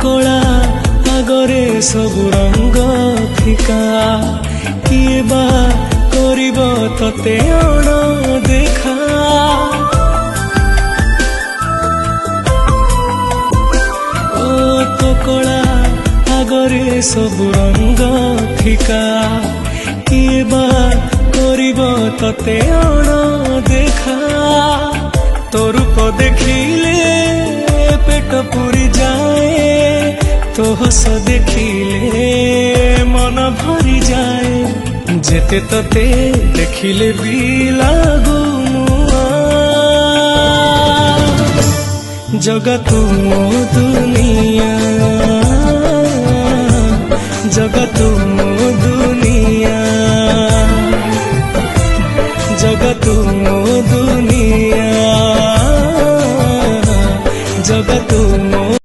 कला आगरे सबु रंग फिका किए बा करिब तते अण देखा ओ तो कला आगरे सबु रंग फिका किए बा करिब तते अण देखा तो रूप देखिले पेट पूरी जाए तो हस देखिले मन भरी जाए जेते तते देखिले भी लागू जगत मो